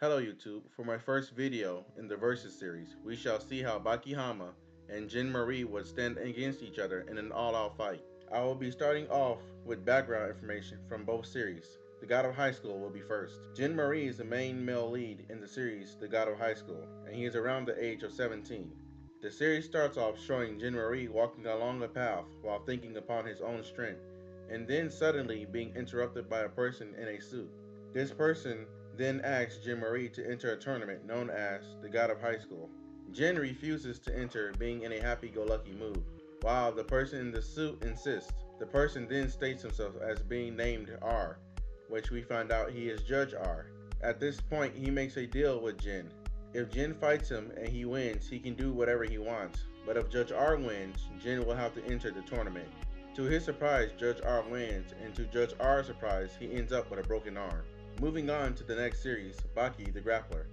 Hello YouTube, for my first video in the Versus series, we shall see how Baki Hanma and Jin Marie would stand against each other in an all-out fight. I will be starting off with background information from both series. The God of High School will be first. Jin Marie is the main male lead in the series The God of High School, and he is around the age of 17. The series starts off showing Jin Marie walking along a path while thinking upon his own strength, and then suddenly being interrupted by a person in a suit. This person then asks Jin Marie to enter a tournament known as the God of High School. Jin refuses to enter, being in a happy-go-lucky mood, while the person in the suit insists. The person then states himself as being named R, which we find out he is Judge R. At this point, he makes a deal with Jin. If Jin fights him and he wins, he can do whatever he wants, but if Judge R wins, Jin will have to enter the tournament. To his surprise, Judge R wins, and to Judge R's surprise, he ends up with a broken arm. Moving on to the next series, Baki the Grappler.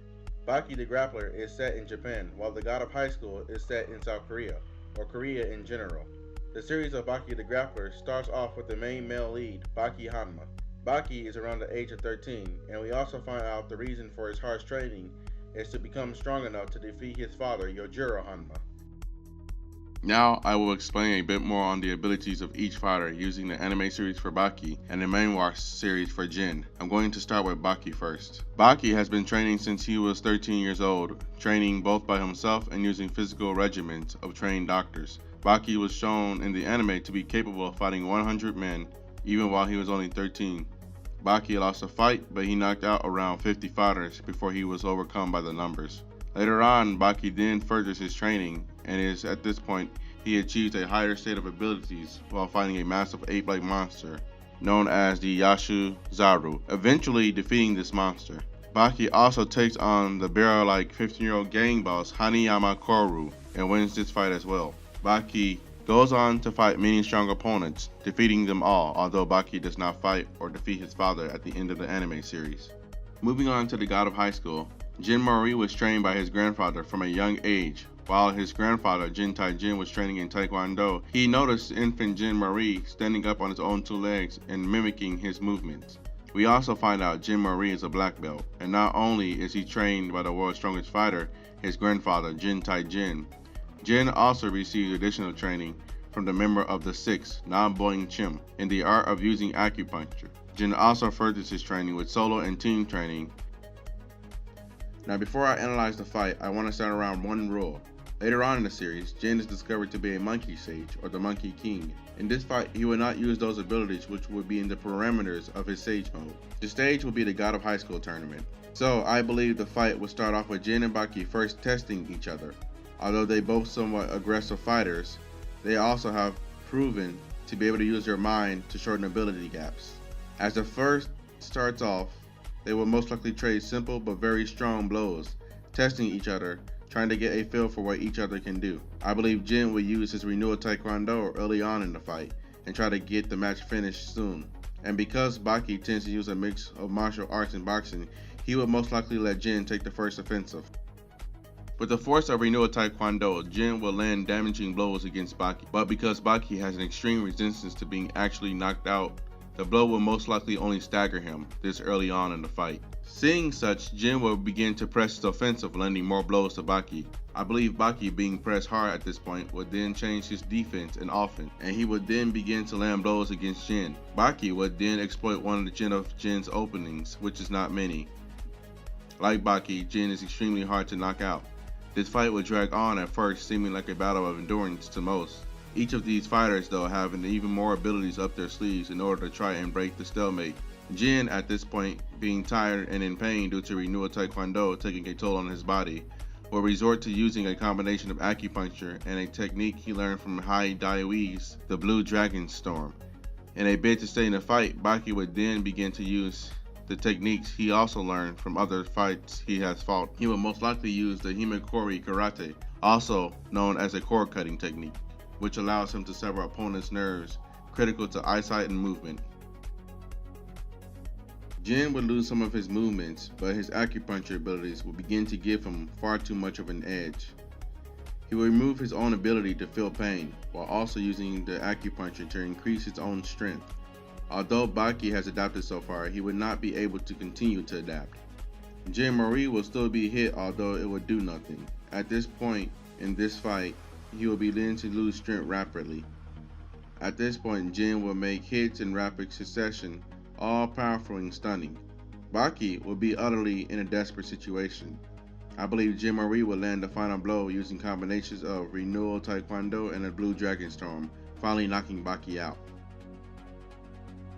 Baki the Grappler is set in Japan, while the God of High School is set in South Korea, or Korea in general. The series of Baki the Grappler starts off with the main male lead, Baki Hanma. Baki is around the age of 13, and we also find out the reason for his harsh training is to become strong enough to defeat his father, Yojiro Hanma. Now I will explain a bit more on the abilities of each fighter using the anime series for Baki and the manhwa series for Jin. I'm going to start with Baki first. Baki has been training since he was 13 years old, training both by himself and using physical regimens of trained doctors. Baki was shown in the anime to be capable of fighting 100 men even while he was only 13. Baki lost a fight, but he knocked out around 50 fighters before he was overcome by the numbers. Later on, Baki then furthers his training, and is at this point he achieves a higher state of abilities while fighting a massive ape-like monster known as the Yashu Zaru, eventually defeating this monster. Baki also takes on the bear-like 15-year-old gang boss Hanayama Koru and wins this fight as well. Baki goes on to fight many strong opponents, defeating them all, although Baki does not fight or defeat his father at the end of the anime series. Moving on to the God of High School, Jin Marie was trained by his grandfather from a young age. While his grandfather, Jin Taijin, was training in Taekwondo, he noticed infant Jin Marie standing up on his own two legs and mimicking his movements. We also find out Jin Marie is a black belt, and not only is he trained by the world's strongest fighter, his grandfather, Jin Taijin. Jin also received additional training from the member of the Six, Nam Boing Chim, in the art of using acupuncture. Jin also furthers his training with solo and team training. Now before I analyze the fight, I want to start around one rule. Later on in the series, Jin is discovered to be a monkey sage, or the Monkey King. In this fight, he will not use those abilities which would be in the parameters of his sage mode. The stage will be the God of High School tournament. So I believe the fight will start off with Jin and Baki first testing each other. Although they both somewhat aggressive fighters, they also have proven to be able to use their mind to shorten ability gaps. As the first starts off, they will most likely trade simple but very strong blows, testing each other, trying to get a feel for what each other can do. I believe Jin will use his renewal Taekwondo early on in the fight and try to get the match finished soon. And because Baki tends to use a mix of martial arts and boxing, he will most likely let Jin take the first offensive. With the force of renewal Taekwondo, Jin will land damaging blows against Baki, but because Baki has an extreme resistance to being actually knocked out, the blow will most likely only stagger him this early on in the fight. Seeing such, Jin will begin to press his offensive, landing more blows to Baki. I believe Baki, being pressed hard at this point, would then change his defense and offense, and he would then begin to land blows against Jin. Baki would then exploit one of Jin's openings, which is not many. Like Baki, Jin is extremely hard to knock out. This fight would drag on at first, seeming like a battle of endurance to most. Each of these fighters though have even more abilities up their sleeves in order to try and break the stalemate. Jin at this point, being tired and in pain due to renewal Taekwondo taking a toll on his body, will resort to using a combination of acupuncture and a technique he learned from Hai Daiwi's The Blue Dragon Storm. In a bid to stay in the fight, Baki would then begin to use the techniques he also learned from other fights he has fought. He will most likely use the Himekori Karate, also known as a cord cutting technique, which allows him to sever opponents' nerves, critical to eyesight and movement. Jin would lose some of his movements, but his acupuncture abilities will begin to give him far too much of an edge. He will remove his own ability to feel pain, while also using the acupuncture to increase his own strength. Although Baki has adapted so far, he would not be able to continue to adapt. Jin Marie will still be hit, although it would do nothing. At this point in this fight, he will begin to lose strength rapidly. At this point, Jin will make hits in rapid succession, all powerful and stunning. Baki will be utterly in a desperate situation. I believe Jin Marie will land the final blow using combinations of Renewal Taekwondo and a Blue Dragon Storm, finally knocking Baki out.